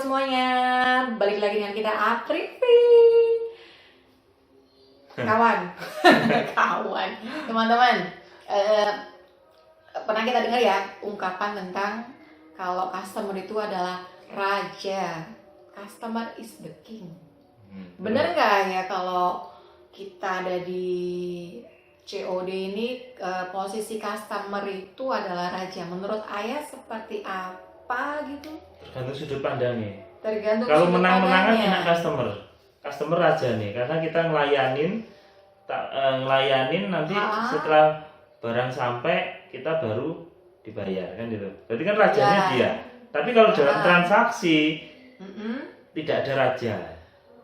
sobat semuanya, balik lagi dengan kita Aprivi. Kawan, kawan, teman-teman. Pernah kita dengar ya ungkapan tentang kalau customer itu adalah raja, customer is the king. Bener nggak ya kalau kita ada di COD ini posisi customer itu adalah raja? Menurut Ayah seperti apa gitu? Tergantung sudut pandangnya. Tergantung kalau sudut menang-menangan pandangnya. enak customer raja nih, karena kita ngelayanin nanti setelah barang sampai kita baru dibayar kan gitu. Berarti kan rajanya dia. Tapi kalau dalam transaksi tidak ada raja.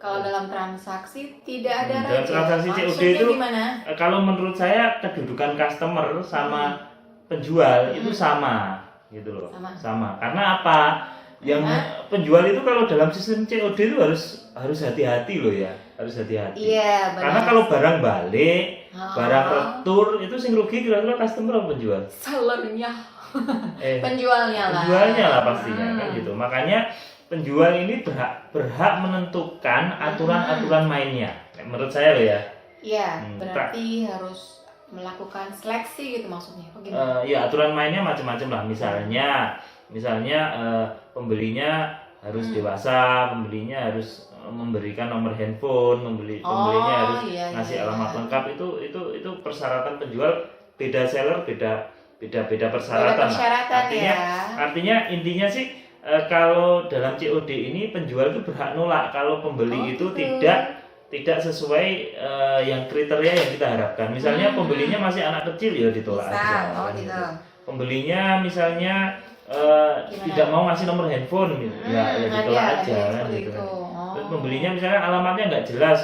Kalau dalam transaksi tidak ada raja. Dalam transaksi COD Maksudnya itu gimana? Kalau menurut saya kedudukan customer sama penjual itu sama gitu loh. Sama. Karena apa? Yang penjual itu kalau dalam sistem COD itu harus hati-hati loh ya. Harus hati-hati. Iya, benar. Karena kalau barang balik, barang retur itu sing rugi kira-kira customer atau penjual? Sellernya. Penjualnya lah. Penjualnya lah pastinya kan gitu. Makanya penjual ini berhak menentukan aturan-aturan mainnya. Menurut saya loh ya. Iya, berarti harus melakukan seleksi gitu maksudnya. Ya aturan mainnya macam-macam lah. Misalnya pembelinya harus dewasa, pembelinya harus memberikan nomor handphone, pembelinya harus ngasih alamat lengkap. Itu persyaratan penjual. Beda seller beda persyaratan. Artinya intinya sih kalau dalam COD ini penjual itu berhak nolak kalau pembeli itu tidak sesuai yang kriteria yang kita harapkan. Misalnya pembelinya masih anak kecil ya ditolak aja. Gitu. Pembelinya misalnya tidak mau ngasih nomor handphone ya ditolak aja kan gitu. Terus pembelinya misalnya alamatnya nggak jelas,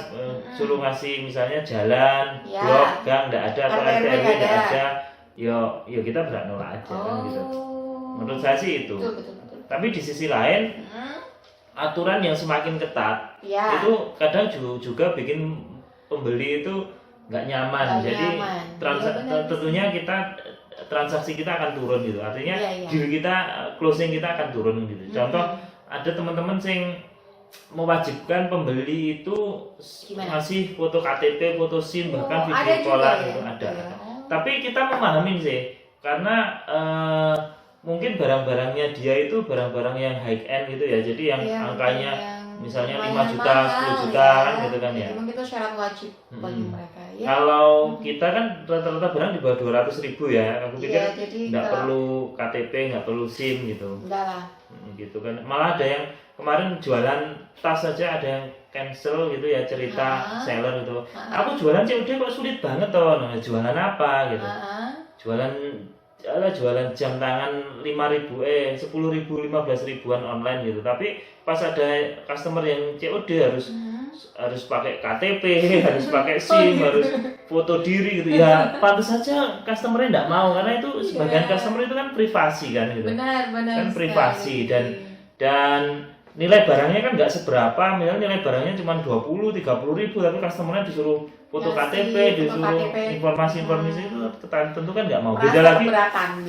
suruh ngasih misalnya jalan, blok, gang nggak ada atau RT RW nggak ada, yo kita berhak nolak aja kan gitu. Menurut saya sih itu. Betul. Tapi di sisi lain aturan yang semakin ketat itu kadang juga bikin pembeli itu nggak nyaman. Jadi tentunya transaksi kita akan turun gitu. Artinya deal kita, closing kita akan turun gitu. Contoh ada teman-teman yang mewajibkan pembeli itu masih foto KTP, foto SIM, bahkan video callan gitu ada. Tapi kita memahami sih karena mungkin barang-barangnya dia itu barang-barang yang high end gitu ya. Jadi yang angkanya misalnya 5 juta, 10 juta kan gitu kan ya. Memang itu syarat wajib bagi mereka ya. Kalau kita kan rata-rata barang di bawah 200.000 ya. Aku pikir nggak perlu KTP, nggak perlu SIM gitu. Enggak lah. Gitu kan. Malah ada yang kemarin jualan tas saja ada yang cancel gitu ya, cerita seller gitu. Aku jualan COD kok sulit banget toh. Nah, jualan apa gitu. Jualan jam tangan 5.000 10.000 15.000-an online gitu. Tapi pas ada customer yang COD harus pakai KTP, harus pakai SIM, harus foto diri gitu. Ya pantas saja customer-nya enggak mau karena itu sebagian customer itu kan privasi kan gitu. Benar. Kan privasi dan nilai barangnya kan nggak seberapa, misalnya nilai barangnya cuma 20-30 ribu, tapi customernya disuruh foto KTP, disuruh informasi-informasi itu tentu kan nggak mau. Beda lagi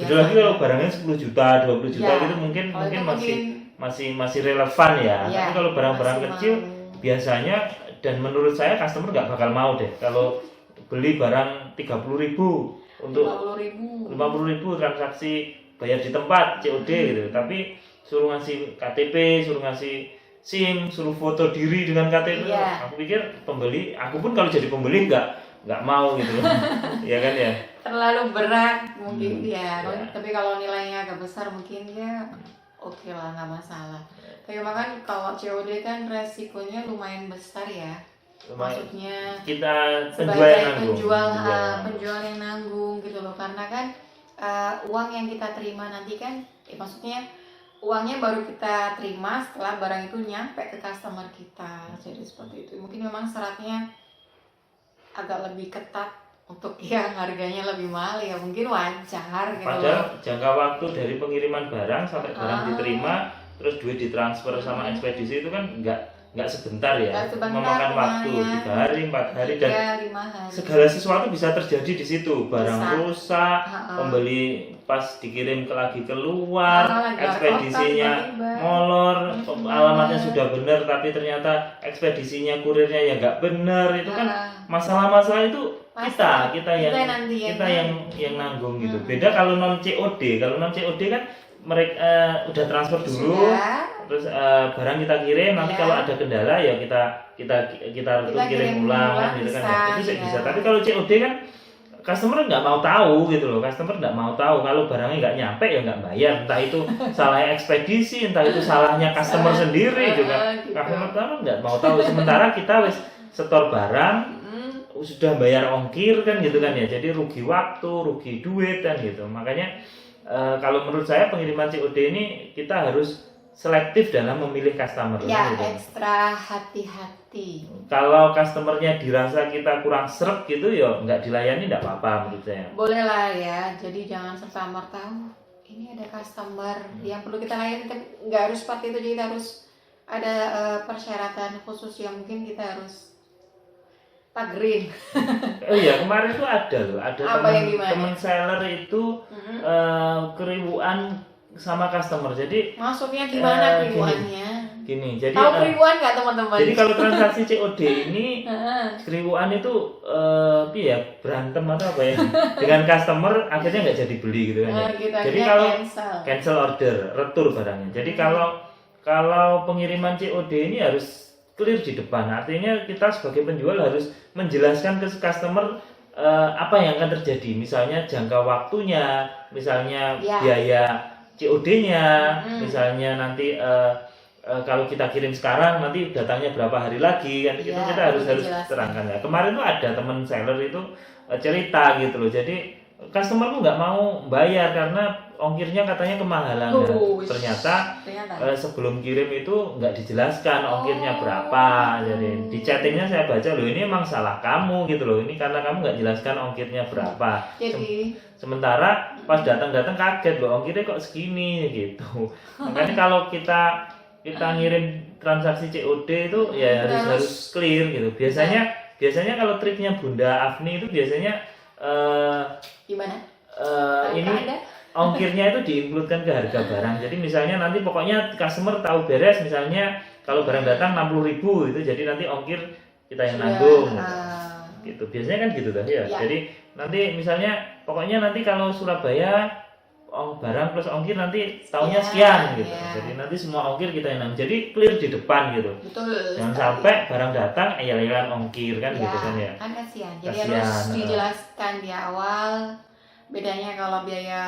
kalau barangnya 10 juta, 20 juta gitu mungkin masih relevan ya. Tapi kalau barang-barang kecil biasanya dan menurut saya customer nggak bakal mau deh kalau beli barang 30 ribu untuk 50 ribu transaksi bayar di tempat COD gitu. Tapi suruh ngasih KTP, suruh ngasih SIM, suruh foto diri dengan KTP. Aku pikir pembeli, aku pun kalau jadi pembeli nggak mau gitu. Ya kan ya. Terlalu berat mungkin tapi kalau nilainya agak besar mungkin ya oke lah, nggak masalah. Tapi kan kalau COD kan resikonya lumayan besar ya. Maksudnya kita sebagai penjual yang nanggung gitu loh, karena kan uang yang kita terima nanti kan maksudnya uangnya baru kita terima setelah barang itu nyampe ke customer kita. Jadi seperti itu. Mungkin memang syaratnya agak lebih ketat untuk yang harganya lebih mahal ya, mungkin wajar gitu. Padahal jangka waktu dari pengiriman barang sampai barang diterima terus duit ditransfer sama ekspedisi itu kan nggak sebentar ya, Nggak sebentar, memakan waktu lumayan. 3 hari 4 hari dan 5 hari. segala sesuatu bisa terjadi di situ, barang Bisa. rusak, Ha-ha. pembeli pas dikirim lagi keluar, Malah lagi ekspedisinya kota, tiba-tiba. molor, alamatnya bener. sudah benar tapi ternyata ekspedisinya kurirnya ya nggak benar, itu kan Ah, masalah-masalah itu Masalah. kita yang Kita nanti yang kita yang nanggung gitu. Beda kalau non COD kan mereka udah transfer dulu, Sudah. terus barang kita kirim, nanti Ya. kalau ada kendala ya kita return kirim ulang gitu kan ya. Itu sih ya. bisa. Tapi kalau COD kan customer nggak mau tahu gitu loh, customer nggak mau tahu kalau barangnya nggak nyampe ya nggak bayar, entah itu salahnya ekspedisi, entah itu salahnya customer sendiri juga, gitu. customer nggak mau tahu. Sementara kita wis setor barang sudah bayar ongkir kan gitu kan ya, jadi rugi waktu, rugi duit kan gitu. Makanya kalau menurut saya pengiriman COD ini kita harus selektif dalam memilih customer Ya, gitu. ekstra hati-hati. Kalau customernya dirasa kita kurang seret gitu ya nggak dilayani nggak apa-apa menurut saya. Boleh lah ya, jadi jangan serta-merta ini ada customer yang perlu kita layani, tapi nggak harus seperti itu. Jadi kita harus ada persyaratan khusus yang mungkin kita harus pagerin. Oh iya, kemarin tuh ada loh, ada Apa yang gimana? temen seller itu keribuan sama customer. Jadi Maksudnya gimana gini. keribuannya? gini, jadi Tahu keribuan nggak teman-teman? jadi kalau transaksi COD ini Heeh. keribuan itu ya berantem atau apa ya dengan customer akhirnya nggak jadi beli gitu kan ya. Gitu, Jadi akhirnya kalau cancel. order, retur barangnya. Jadi kalau pengiriman COD ini harus clear di depan. Artinya kita sebagai penjual harus menjelaskan ke customer apa yang akan terjadi. Misalnya jangka waktunya, misalnya Ya. biaya COD-nya, misalnya nanti kalau kita kirim sekarang nanti datangnya berapa hari lagi kan, itu Ya, kita harus dijelaskan. terangkan ya. Kemarin tuh ada teman seller itu cerita gitu loh. Jadi customer tuh nggak mau bayar karena ongkirnya katanya kemahalan. Nah, ternyata sebelum kirim itu nggak dijelaskan ongkirnya berapa. Jadi di chattingnya saya baca loh, ini emang salah kamu gitu loh. Ini karena kamu nggak jelaskan ongkirnya berapa. Jadi Sementara pas datang kaget loh, ongkirnya kok segini gitu. Makanya kalau kita ngirim transaksi COD itu ya harus clear gitu. Biasanya kalau triknya Bunda Afni itu biasanya gimana? ini Ada? ongkirnya itu diinkludkan ke harga barang. Jadi misalnya nanti pokoknya customer tahu beres, misalnya kalau barang datang 60.000 itu jadi nanti ongkir kita yang nanggung. Gitu. Biasanya kan gitu kan ya. Ya. Jadi nanti misalnya pokoknya nanti kalau Surabaya barang plus ongkir nanti tahunnya Ya, sekian gitu. ya. Jadi nanti semua ongkir kita yang nanggung. Jadi clear di depan gitu. Betul. Jangan sekali. sampai barang datang ayal-ayalan ongkir kan gitu kan ya. Kan kasihan. Jadi Kasihan, harus dijelaskan di awal bedanya kalau biaya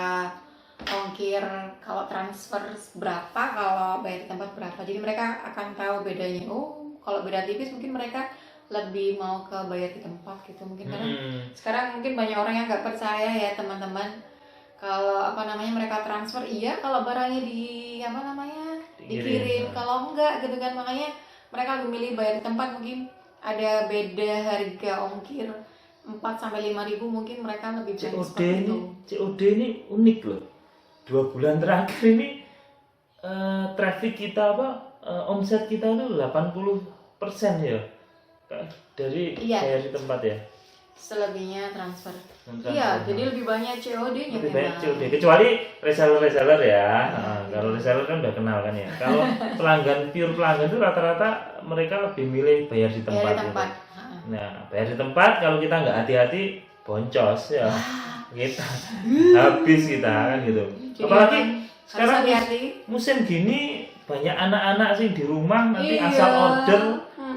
ongkir, kalau transfer berapa, kalau bayar di tempat berapa. Jadi mereka akan tahu bedanya. Oh, kalau beda tipis mungkin mereka lebih mau ke bayar di tempat gitu mungkin, karena sekarang mungkin banyak orang yang nggak percaya ya teman-teman, kalau mereka transfer iya kalau barangnya dikirim, kalau enggak gitu kan. Makanya mereka lebih milih bayar di tempat. Mungkin ada beda harga ongkir 4-5 ribu, mungkin mereka lebih baik seperti itu. COD ini unik loh. 2 bulan terakhir ini traffic kita omset kita itu 80% ya dari bayar di tempat ya. Selebihnya transfer. Iya, jadi lebih banyak COD-nya lebih banyak memang. COD, kecuali reseller ya. Kalau reseller kan udah kenal kan ya. Kalau pure pelanggan itu rata-rata mereka lebih milih bayar di tempat. Bayar di tempat. Gitu. Nah, bayar di tempat kalau kita nggak hati-hati boncos ya. Kita habis kita kan gitu. Jadi Apalagi harus sekarang hati-hati. musim gini banyak anak-anak sih di rumah nanti Iya. asal order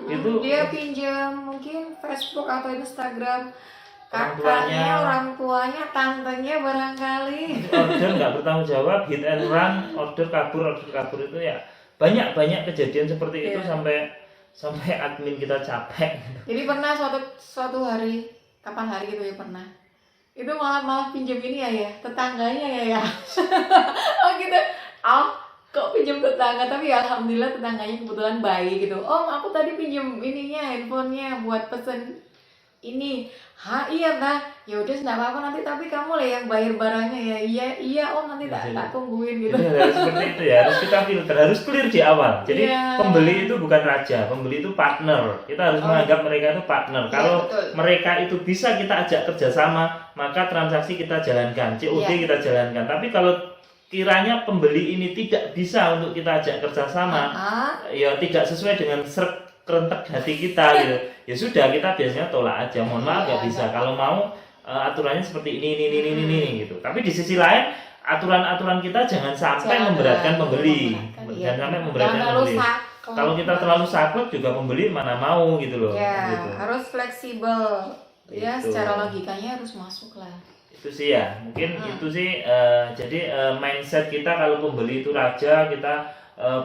itu dia pinjam mungkin Facebook atau Instagram Orang kakaknya, tuanya. orang tuanya, tantenya barangkali. order nggak bertanggung jawab, hit and run, order kabur itu ya banyak kejadian seperti itu Iya. sampai admin kita capek. Jadi pernah suatu hari, kapan hari gitu ya pernah. Itu malah pinjam ini ya, tetangganya ya. Oh gitu. Kok pinjam tetangga, tapi ya alhamdulillah tetangganya kebetulan baik gitu. Om, aku tadi pinjam ininya, handphonenya buat pesen ini. Iya mbak, ya udah nggak apa-apa nanti, tapi kamu lah yang bayar barangnya ya. Iya om, nanti tak tungguin gitu. Jadi harus seperti itu ya, harus kita filter, harus clear di awal. Jadi Iya. pembeli itu bukan raja, pembeli itu partner. Kita harus menganggap mereka itu partner. Iya, Kalau betul. mereka itu bisa kita ajak kerjasama, maka transaksi kita jalankan, COD Iya. kita jalankan. Tapi kalau kiranya pembeli ini tidak bisa untuk kita ajak kerjasama, ya tidak sesuai dengan kerentek hati kita gitu, ya sudah, kita biasanya tolak aja, mohon maaf nggak bisa. Kalau mau aturannya seperti ini gitu. Tapi di sisi lain, aturan-aturan kita jangan sampai memberatkan pembeli, jangan sampai memberatkan pembeli. Kalau kita terlalu saklek juga pembeli mana mau gitu loh. Ya, Gitu. harus fleksibel. Ya, Gitu. secara logikanya harus masuk lah. Itu sih ya, mungkin itu sih. Jadi mindset kita kalau pembeli itu raja, kita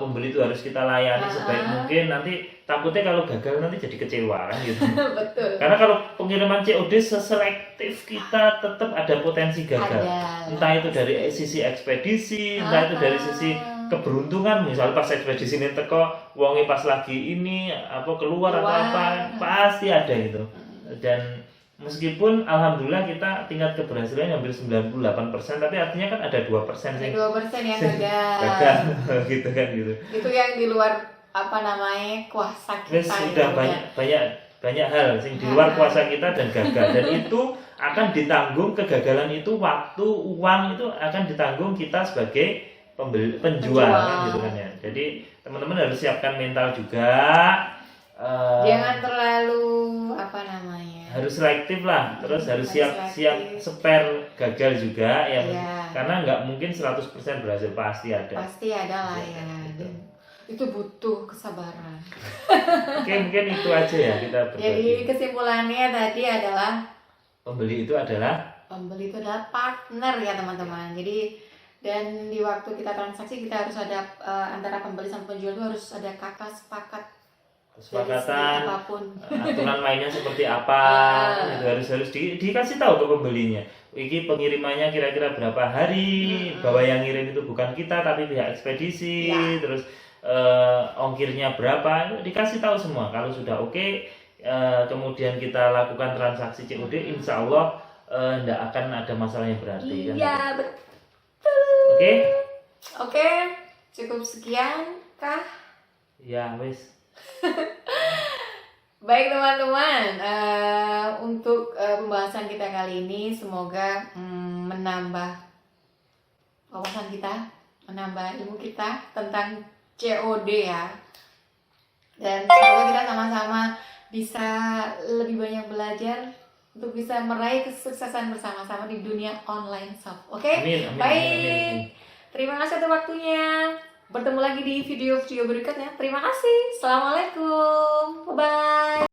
pembeli itu harus kita layani sebaik mungkin. Nanti takutnya kalau gagal nanti jadi kecewa kan gitu. Betul. Karena kalau pengiriman COD seselektif kita tetap ada potensi gagal. Entah itu dari sisi ekspedisi, entah itu dari sisi keberuntungan. Misalnya pas ekspedisi ini teko, wonge pas lagi ini keluar atau apa, pasti ada gitu. Dan meskipun alhamdulillah kita tingkat keberhasilan hampir 98%, tapi artinya kan ada 2% sih. 2% yang gagal. Gagal gitu kan gitu. Itu yang di luar kuasa kita. Terus sudah banyak hal yang di luar kuasa kita dan gagal, dan itu akan ditanggung, kegagalan itu waktu, uang itu akan ditanggung kita sebagai penjual kan gitu kan ya. Jadi teman-teman harus siapkan mental juga. Jangan terlalu harus selektif lah, terus harus siap spare gagal juga ya. Karena nggak mungkin 100% berhasil, pasti ada lah ya. Itu butuh kesabaran. Oke, mungkin itu aja ya kita berbagi. Jadi kesimpulannya tadi adalah pembeli itu adalah partner ya teman-teman. Jadi dan di waktu kita transaksi kita harus ada antara pembeli sama penjual itu harus ada kata kesepakatan, aturan mainnya seperti apa, itu harus dikasih tahu ke pembelinya. Iki pengirimannya kira-kira berapa hari, bahwa yang ngirim itu bukan kita tapi pihak ekspedisi, terus ongkirnya berapa, dikasih tahu semua. Kalau sudah oke, kemudian kita lakukan transaksi COD, insya Allah tidak akan ada masalah yang berarti. Iya, betul. Oke, cukup sekian kah? Ya wes. Baik teman-teman, untuk pembahasan kita kali ini semoga menambah wawasan kita, menambah ilmu kita tentang COD ya. Dan semoga kita sama-sama bisa lebih banyak belajar untuk bisa meraih kesuksesan bersama-sama di dunia online shop. Oke? Amin. Baik. Terima kasih atas waktunya. Bertemu lagi di video berikutnya. Terima kasih. Assalamualaikum. Bye-bye.